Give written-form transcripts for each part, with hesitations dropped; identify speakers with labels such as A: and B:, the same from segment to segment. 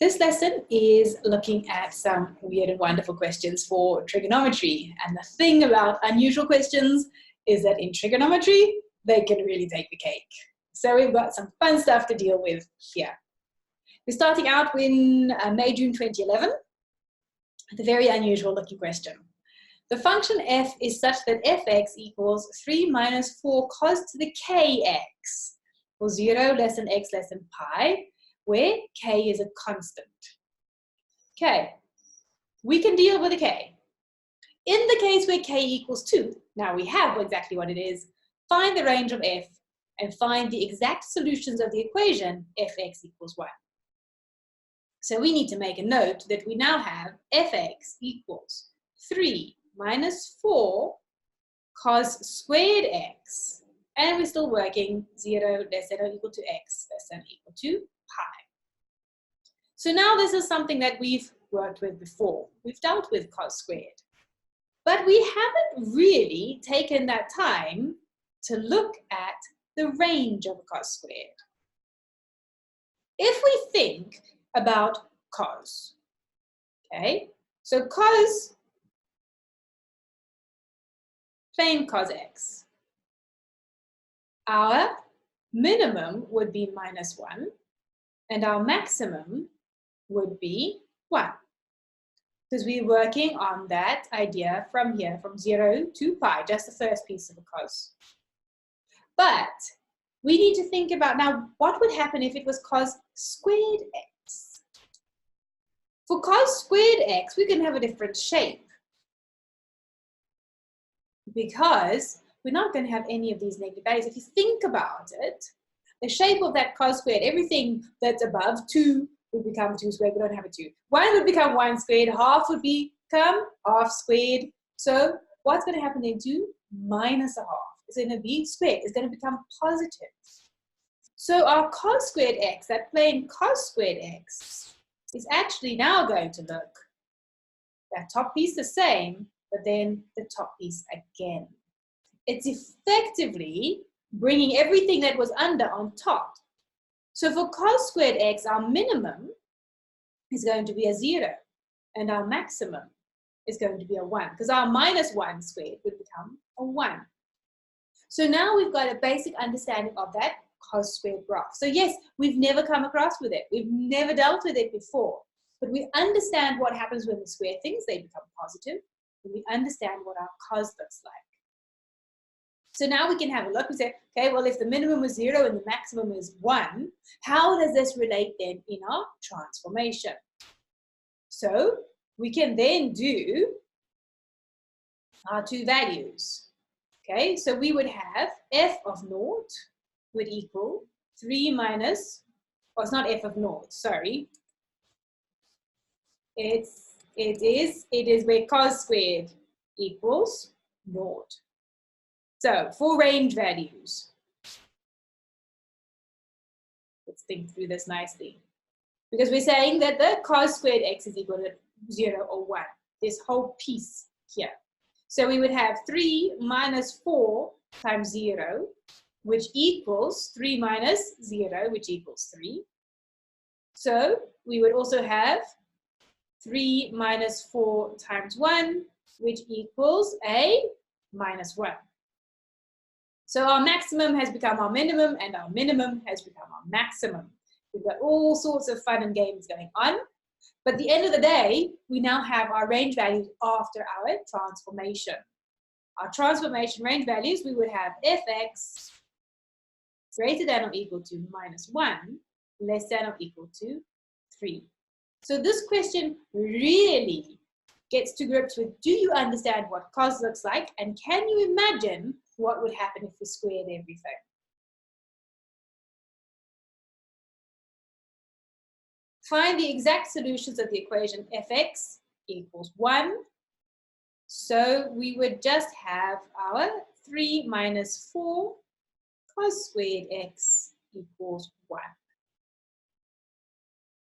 A: This lesson is looking at some weird and wonderful questions for trigonometry. And the thing about unusual questions is that in trigonometry, they can really take the cake. So we've got some fun stuff to deal with here. We're starting out in May, June 2011, with a very unusual looking question. The function f is such that fx equals 3 minus 4 cos to the kx for 0 less than x less than pi, where k is a constant. Okay, we can deal with a k. In the case where k equals 2, now we have exactly what it is, find the range of f and find the exact solutions of the equation fx equals 1. So we need to make a note that we now have fx equals 3 minus 4 cos squared x, and we're still working 0 less than or equal to x less than or equal to pi. So now this is something that we've worked with before. We've dealt with cos squared. But we haven't really taken that time to look at the range of a cos squared. If we think about cos, okay, so cos, plain cos x, our minimum would be minus 1, and our maximum would be 1. Because we're working on that idea from here, from 0 to pi, just the first piece of the cos. But we need to think about now what would happen if it was cos squared x. For cos squared x, we can have a different shape, because we're not going to have any of these negative values. If you think about it, the shape of that cos squared, everything that's above 2 would become 2 squared. We don't have a 2. 1 would become 1 squared. Half would become half squared. So what's going to happen then? 2 minus a half. It's going to be squared. It's going to become positive. So our cos squared x, that plain cos squared x, is actually now going to look that top piece the same, but then the top piece again. It's effectively bringing everything that was under on top. So for cos squared x, our minimum is going to be a 0, and our maximum is going to be a 1, because our minus 1 squared would become a 1. So now we've got a basic understanding of that cos squared graph. So yes, we've never come across with it. We've never dealt with it before, but we understand what happens when we square things. They become positive, and we understand what our cos looks like. So now we can have a look. We say, okay, well, if the minimum is 0 and the maximum is 1, how does this relate then in our transformation? So we can then do our two values. Okay, so we would have f of 0 would equal 3 minus, oh, it's not f of 0, sorry. It is where cos squared equals 0. So for range values, let's think through this nicely. Because we're saying that the cos squared x is equal to 0 or 1, this whole piece here. So we would have 3 minus 4 times 0, which equals 3 minus 0, which equals 3. So we would also have 3 minus 4 times 1, which equals a minus 1. So our maximum has become our minimum, and our minimum has become our maximum. We've got all sorts of fun and games going on. But at the end of the day, we now have our range values after our transformation. Our transformation range values, we would have fx greater than or equal to minus 1, less than or equal to 3. So this question really gets to grips with, do you understand what cos looks like, and can you imagine what would happen if we squared everything? Find the exact solutions of the equation fx equals 1. So we would just have our 3 minus 4 cos squared x equals 1.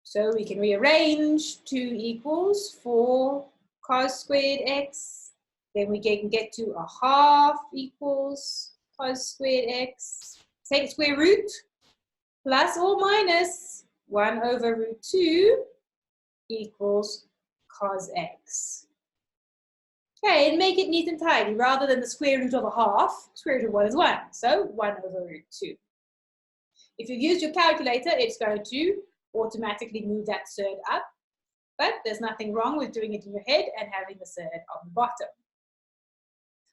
A: So we can rearrange 2 equals 4 cos squared x. Then we can get to a half equals cos squared x. Take square root, plus or minus 1 over root 2 equals cos x. Okay, and make it neat and tidy. Rather than the square root of a half, square root of 1 is 1. So 1 over root 2. If you use your calculator, it's going to automatically move that surd up. But there's nothing wrong with doing it in your head and having the surd on the bottom.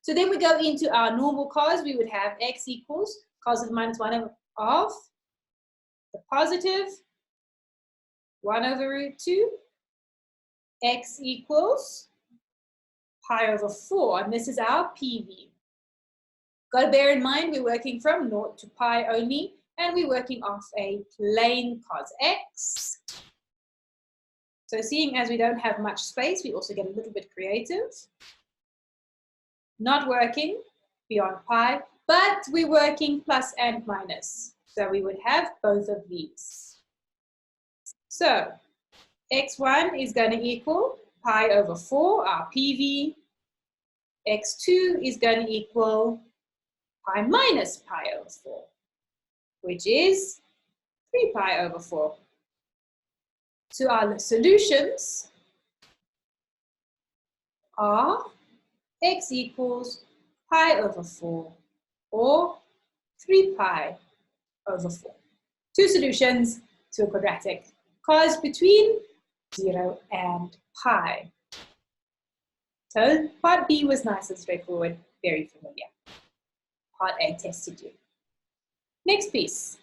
A: So then we go into our normal cos. We would have x equals cos of minus 1 of the positive 1 over root 2. X equals pi over 4, and this is our PV. Got to bear in mind we're working from 0 to pi only, and we're working off a plain cos x. So seeing as we don't have much space, we also get a little bit creative. Not working beyond pi, but we're working plus and minus. So we would have both of these. So x1 is going to equal pi over 4, our PV. x2 is going to equal pi minus pi over 4, which is 3 pi over 4. So our solutions are x equals pi over 4 or 3 pi over 4. Two solutions to a quadratic cos between 0 and pi. So part B was nice and straightforward, very familiar. Part A tested you. Next piece.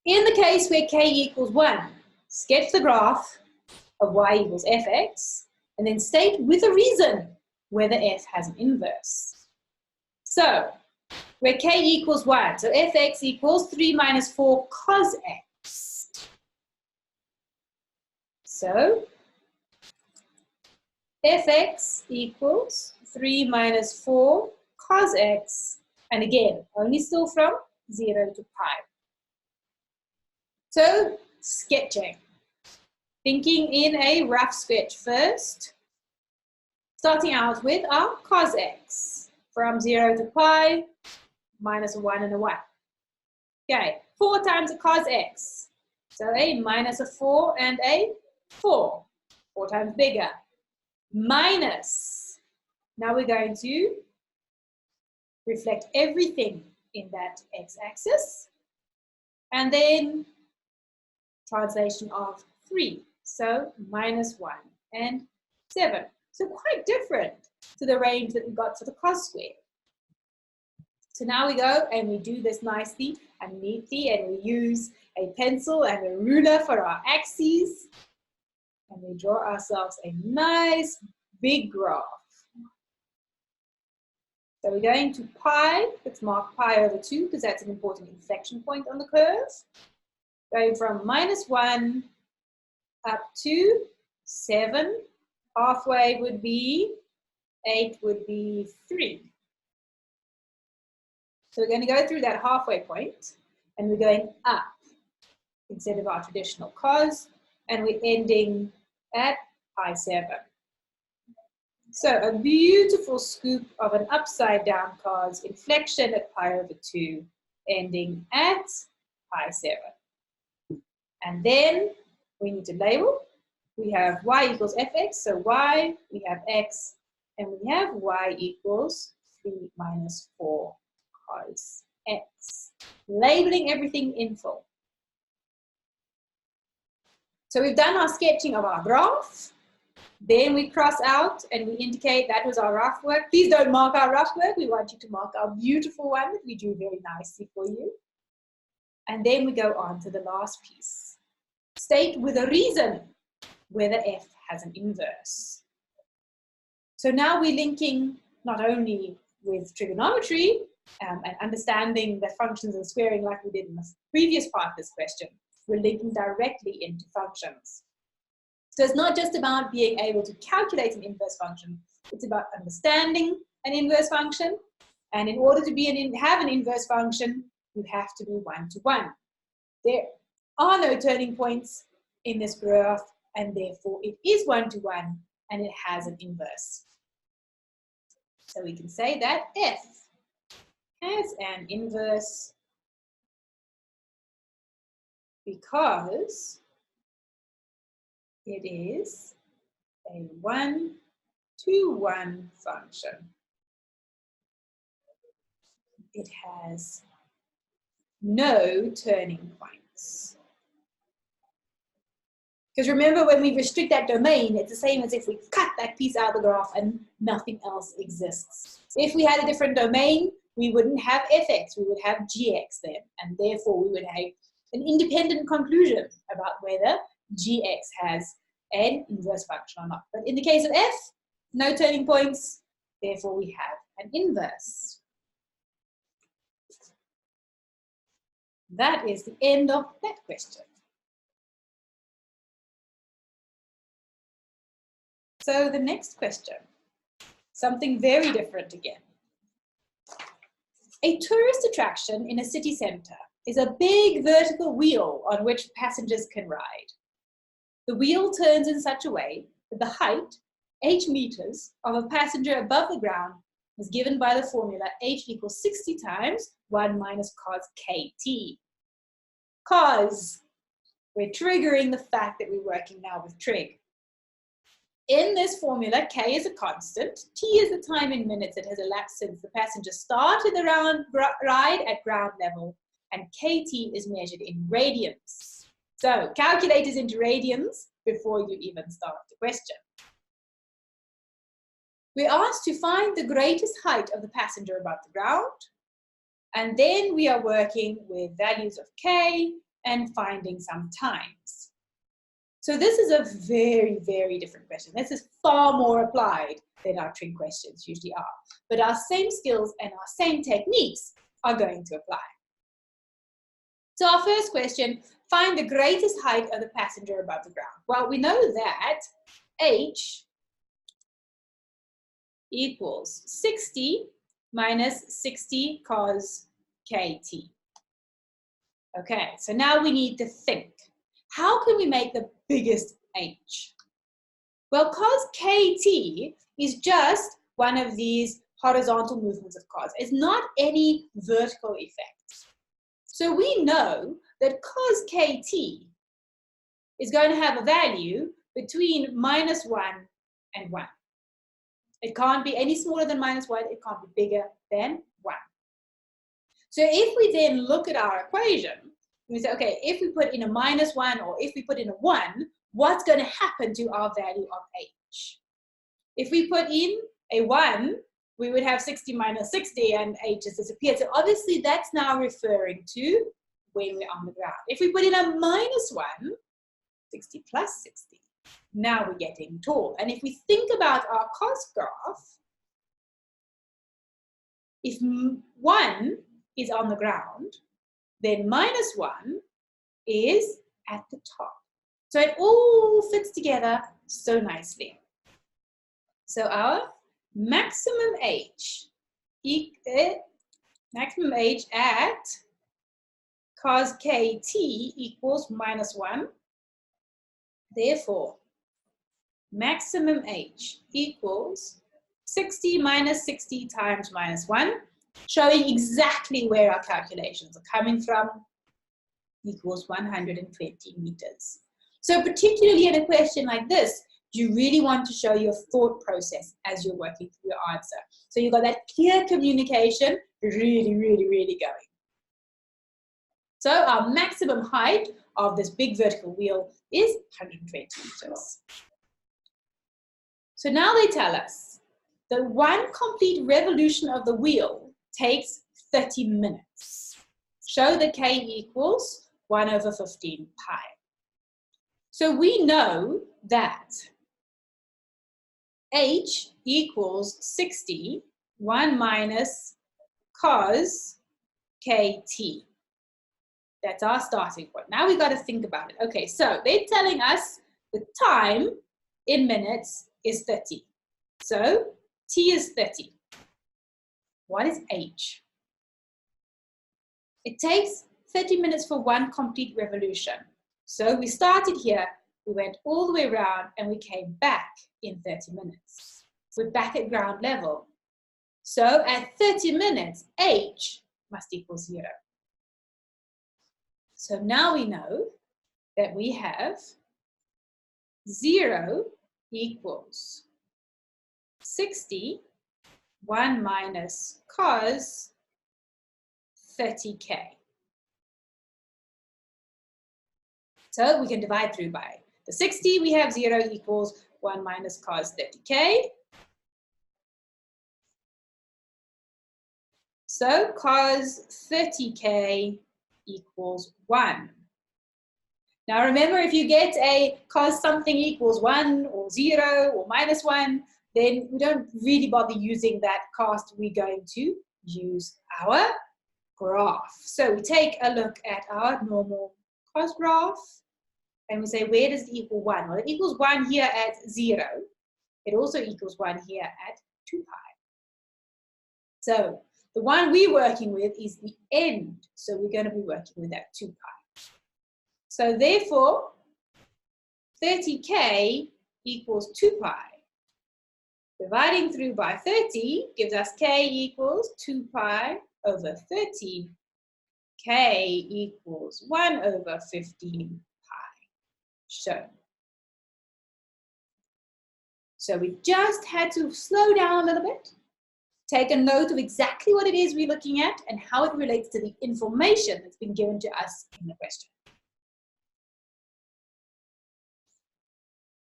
A: In the case where k equals 1, sketch the graph of y equals fx and then state with a reason whether f has an inverse. So where k equals 1, so fx equals 3 minus 4 cos x. So fx equals 3 minus 4 cos x, and again, only still from 0 to pi. So, sketching. Thinking in a rough sketch first. Starting out with our cos x. From 0 to pi, minus a 1 and a 1. Okay, 4 times a cos x. So a minus a 4 and a 4. 4 times bigger. Minus. Now we're going to reflect everything in that x-axis. And then translation of 3. So minus 1 and 7. So quite different to the range that we got for the cos square. So now we go and we do this nicely and neatly, and we use a pencil and a ruler for our axes. And we draw ourselves a nice big graph. So we're going to pi, let's mark pi over 2 because that's an important inflection point on the curve. Going from minus 1 up to 7, halfway would be 8, would be 3. So we're going to go through that halfway point, and we're going up instead of our traditional cos, and we're ending at pi 7. So a beautiful scoop of an upside down cos, inflection at pi over 2, ending at pi 7. And then we need to label. We have y equals fx, so y, we have x, and we have y equals 3 minus 4 cos x. Labeling everything in full. So we've done our sketching of our graph. Then we cross out and we indicate that was our rough work. Please don't mark our rough work. We want you to mark our beautiful one that we do very nicely for you. And then we go on to the last piece. State with a reason whether f has an inverse. So now we're linking not only with trigonometry and understanding the functions and squaring like we did in the previous part of this question, we're linking directly into functions. So it's not just about being able to calculate an inverse function, it's about understanding an inverse function. And in order to have an inverse function, you have to be one-to-one. There are no turning points in this graph, and therefore it is one-to-one, and it has an inverse. So we can say that f has an inverse because it is a 1-to-1 function. It has no turning points. Because remember, when we restrict that domain, it's the same as if we cut that piece out of the graph and nothing else exists. If we had a different domain, we wouldn't have fx, we would have gx then, and therefore we would have an independent conclusion about whether gx has an inverse function or not. But in the case of f, no turning points, therefore we have an inverse. That is the end of that question. So the next question, something very different again. A tourist attraction in a city centre is a big vertical wheel on which passengers can ride. The wheel turns in such a way that the height, h meters, of a passenger above the ground is given by the formula h equals 60 times 1 minus cos kt. Cos, we're triggering the fact that we're working now with trig. In this formula, k is a constant, t is the time in minutes that has elapsed since the passenger started the ride at ground level, and kt is measured in radians. So calculators into radians before you even start the question. We're asked to find the greatest height of the passenger above the ground, and then we are working with values of k and finding some times. So this is a very, very different question. This is far more applied than our trig questions usually are. But our same skills and our same techniques are going to apply. So our first question, find the greatest height of the passenger above the ground. Well, we know that h equals 60 minus 60 cos kt. Okay, so now we need to think. How can we make the biggest h? Well, cos kt is just one of these horizontal movements of cos. It's not any vertical effect. So we know that cos kt is going to have a value between minus 1 and 1. It can't be any smaller than minus 1. It can't be bigger than 1. So if we then look at our equation, we say, okay, if we put in a minus 1 or if we put in a 1, what's going to happen to our value of h? If we put in a 1, we would have 60 minus 60 and h has disappeared. So obviously that's now referring to when we're on the ground. If we put in a minus 1, 60 plus 60, now we're getting tall. And if we think about our cos graph, if 1 is on the ground, then minus 1 is at the top. So it all fits together so nicely. So our maximum h at cos kt equals minus 1. Therefore, maximum h equals 60 minus 60 times minus 1, showing exactly where our calculations are coming from, equals 120 meters. So particularly in a question like this, you really want to show your thought process as you're working through your answer. So you've got that clear communication really, really, really going. So our maximum height of this big vertical wheel is 120 meters. So now they tell us that one complete revolution of the wheel takes 30 minutes. Show that k equals 1 over 15 pi. So we know that h equals 60, 1 minus cos kt. That's our starting point. Now we've got to think about it. Okay, so they're telling us the time in minutes is 30. So t is 30. What is h? It takes 30 minutes for one complete revolution. So we started here, we went all the way around, and we came back in 30 minutes. We're back at ground level. So at 30 minutes, h must equal 0. So now we know that we have 0 equals 60, 1 minus cos 30k. So we can divide through by the 60, we have 0 equals 1 minus cos 30k. So cos 30k equals 1. Now remember, if you get a cos something equals 1 or 0 or minus 1, then we don't really bother using that cast. We're going to use our graph. So we take a look at our normal cos graph and we say, where does it equal 1? Well, it equals 1 here at 0. It also equals 1 here at 2 pi. So the one we're working with is the end. So we're going to be working with that 2 pi. So therefore, 30k equals 2 pi. Dividing through by 30 gives us k equals 2 pi over 30. K equals 1 over 15 pi. Shown. So we just had to slow down a little bit, take a note of exactly what it is we're looking at and how it relates to the information that's been given to us in the question.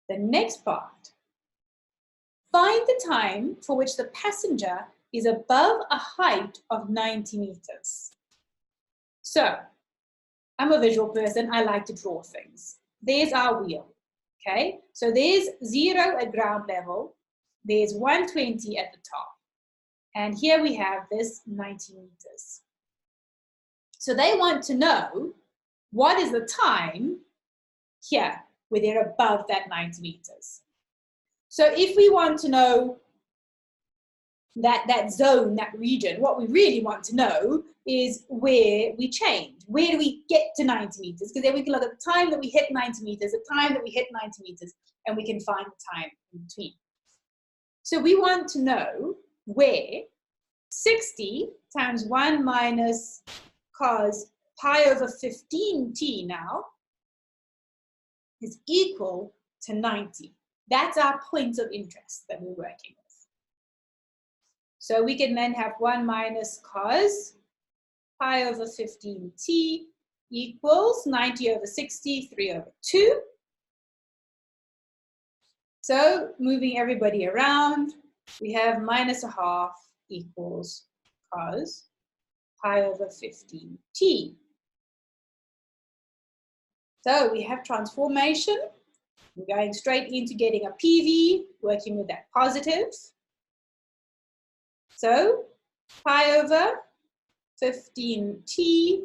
A: The next part. Find the time for which the passenger is above a height of 90 meters. So, I'm a visual person, I like to draw things. There's our wheel, okay? So there's 0 at ground level, there's 120 at the top, and here we have this 90 meters. So they want to know what is the time here, where they're above that 90 meters. So if we want to know that zone, that region, what we really want to know is where we change. Where do we get to 90 meters? Because then we can look at the time that we hit 90 meters, the time that we hit 90 meters, and we can find the time in between. So we want to know where 60 times 1 minus cos pi over 15t now is equal to 90. That's our point of interest that we're working with. So we can then have 1 minus cos pi over 15t equals 90 over 60, 3 over 2. So moving everybody around, we have minus a half equals cos pi over 15t. So we have transformation. We're going straight into getting a PV, working with that positive. So pi over 15t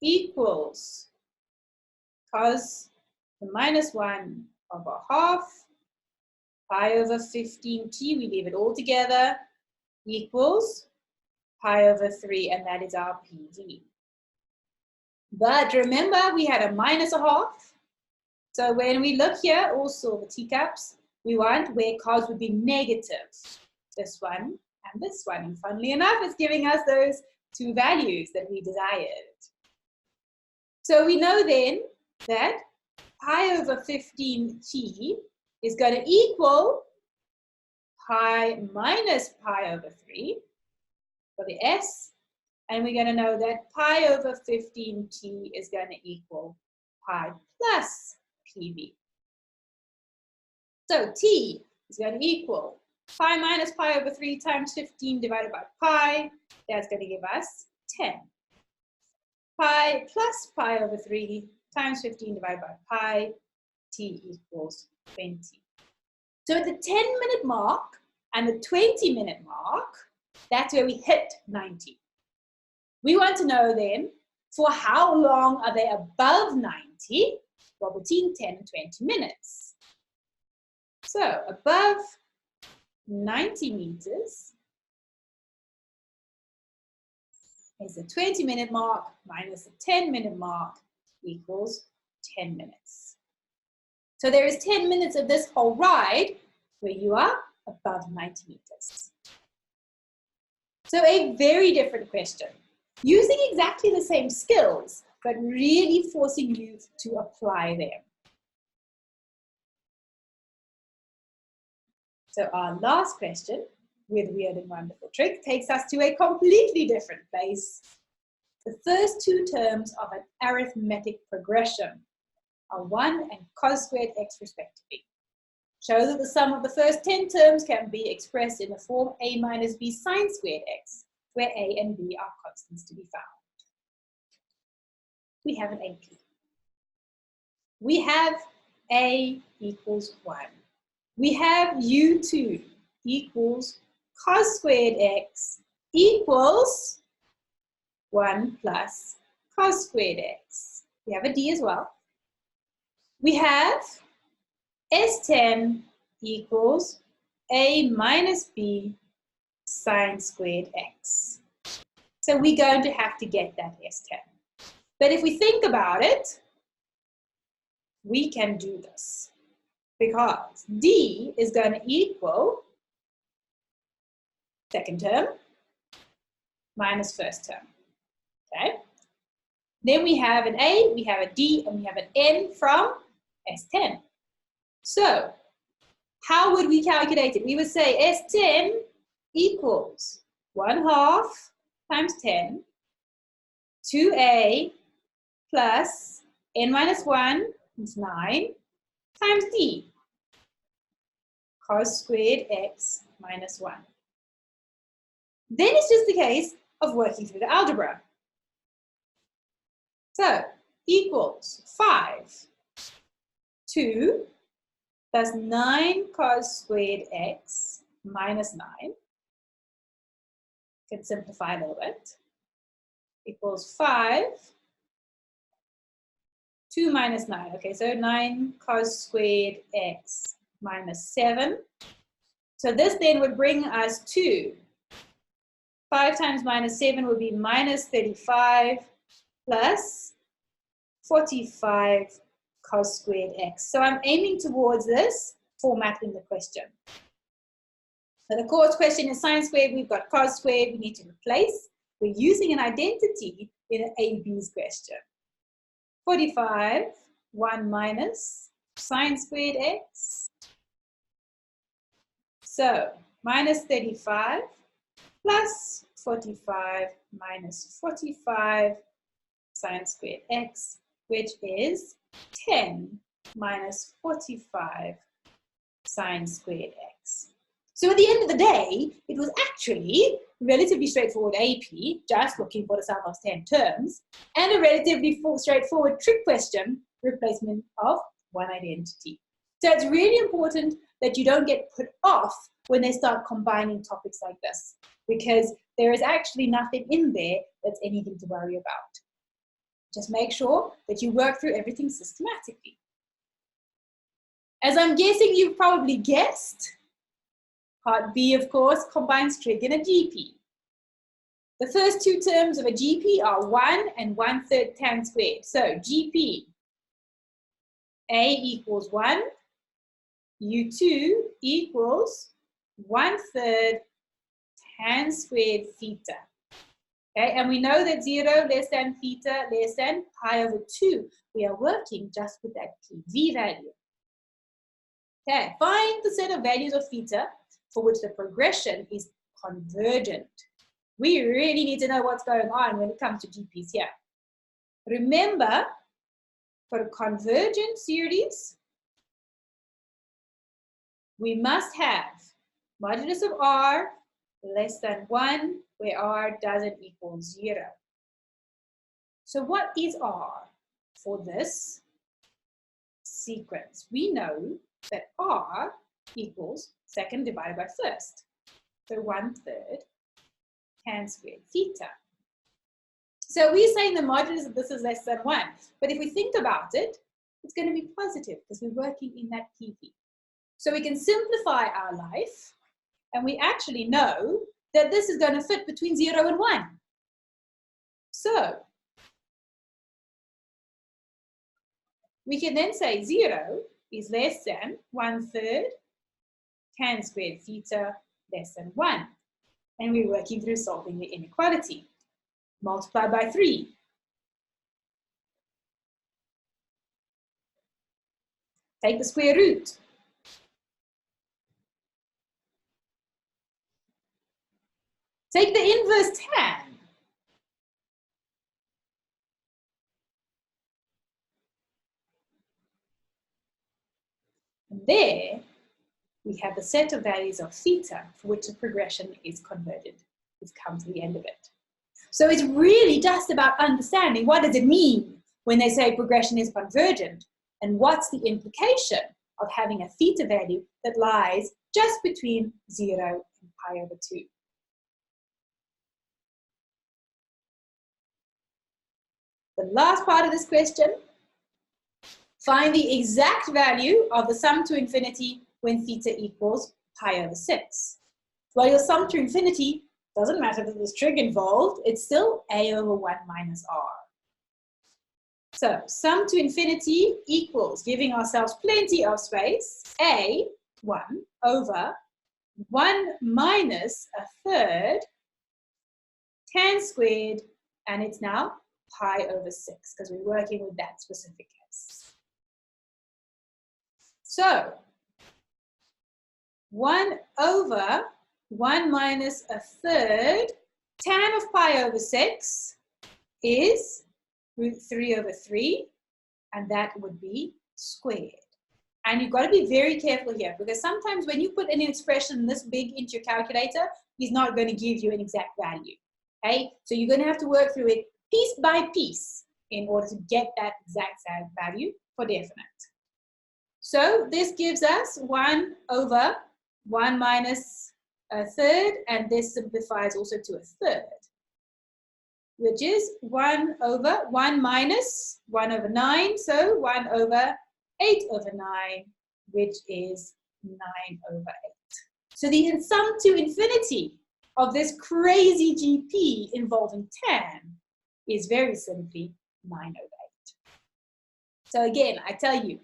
A: equals cos the minus 1 over half pi over 15t, we leave it all together, equals pi over 3, and that is our PV. But remember, we had a minus a half. So when we look here, also the teacups, we want where cos would be negative. This one and this one. And funnily enough, it's giving us those two values that we desired. So we know then that pi over 15t is going to equal pi minus pi over 3 for the S. And we're going to know that pi over 15t is going to equal pi plus PV. So t is going to equal pi minus pi over 3 times 15 divided by pi. That's going to give us 10. Pi plus pi over 3 times 15 divided by pi, t equals 20. So at the 10-minute mark and the 20-minute mark, that's where we hit 90. We want to know then, for how long are they above 90? Well, between 10 and 20 minutes. So above 90 meters is the 20-minute mark minus the 10-minute mark equals 10 minutes. So there is 10 minutes of this whole ride where you are above 90 meters. So a very different question. Using exactly the same skills, but really forcing you to apply them. So our last question with Weird and Wonderful Trick takes us to a completely different place. The first two terms of an arithmetic progression are 1 and cos squared x respectively. Show that the sum of the first 10 terms can be expressed in the form a minus b sine squared x, where a and b are constants to be found. We have an AP. We have a equals 1. We have u2 equals cos squared x equals 1 plus cos squared x. We have a d as well. We have S10 equals a minus b sine squared x. So we're going to have to get that S10. But if we think about it, we can do this because d is going to equal second term minus first term. Okay? Then we have an a, we have a d, and we have an n from S10. So, how would we calculate it? We would say S10 equals 1/2 times 10 2a plus n minus 1 is 9 times d, cos squared x minus 1. Then it's just a case of working through the algebra. So, equals 5, 2 plus 9 cos squared x minus 9. Can simplify a little bit. Equals 5, 2 minus 9. Okay, so 9 cos squared x minus 7. So this then would bring us to 5 times minus 7 would be minus 35 plus 45 cos squared x. So I'm aiming towards this format in the question. So the course question is sine squared, we've got cos squared, we need to replace. We're using an identity in an AB's question. 45, 1 minus sine squared x. So minus 35 plus 45 minus 45 sine squared x, which is 10 minus 45 sine squared x. So at the end of the day, it was actually relatively straightforward AP, just looking for the sum of 10 terms, and a relatively straightforward trick question, replacement of one identity. So it's really important that you don't get put off when they start combining topics like this, because there is actually nothing in there that's anything to worry about. Just make sure that you work through everything systematically. As I'm guessing you've probably guessed, Part B, of course, combines trig and a GP. The first two terms of a GP are 1 and 1/3 tan squared. So GP, A equals 1, U2 equals 1/3 tan squared theta. Okay, and we know that 0 less than theta less than pi over 2. We are working just with that PV value. Okay, find the set of values of theta for which the progression is convergent. We really need to know what's going on when it comes to GPs here. Remember, for a convergent series, we must have modulus of R less than 1, where R doesn't equal 0. So what is R for this sequence? We know that R equals second divided by first. So 1/3 tan squared theta. So we're saying the modulus of this is less than 1. But if we think about it, it's going to be positive because we're working in that PV. So we can simplify our life, and we actually know that this is going to fit between 0 and 1. So we can then say 0 is less than 1/3 tan squared theta less than 1. And we're working through solving the inequality. Multiply by 3. Take the square root. Take the inverse tan. And there we have the set of values of theta for which the progression is converted. We've come to the end of it. So it's really just about understanding what does it mean when they say progression is convergent, and what's the implication of having a theta value that lies just between 0 and pi over 2. The last part of this question, find the exact value of the sum to infinity when theta equals pi over 6. Well, your sum to infinity doesn't matter that there's trig involved, it's still a over 1 minus r. So sum to infinity equals, giving ourselves plenty of space, a 1 over 1 minus a third tan squared, and it's now pi over 6 because we're working with that specific case. So 1 over 1 minus a third tan of pi over 6 is root 3 over 3, and that would be squared. And you've got to be very careful here, because sometimes when you put an expression this big into your calculator, he's not going to give you an exact value. Okay, so you're going to have to work through it piece by piece in order to get that exact value for definite. So this gives us 1 over 1 minus a third, and this simplifies also to a third, which is 1 over 1 minus 1 over 9, so 1 over 8 over 9, which is 9 over 8. So the sum to infinity of this crazy GP involving tan is very simply 9 over 8. So again, I tell you,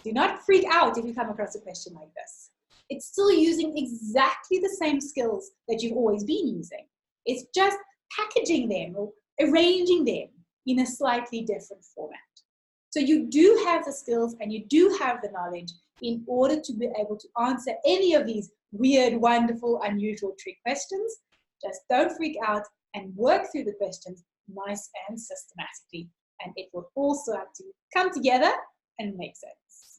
A: do not freak out if you come across a question like this. It's still using exactly the same skills that you've always been using. It's just packaging them or arranging them in a slightly different format. So you do have the skills and you do have the knowledge in order to be able to answer any of these weird, wonderful, unusual trick questions. Just don't freak out and work through the questions nice and systematically, and it will all start to come together and make sense.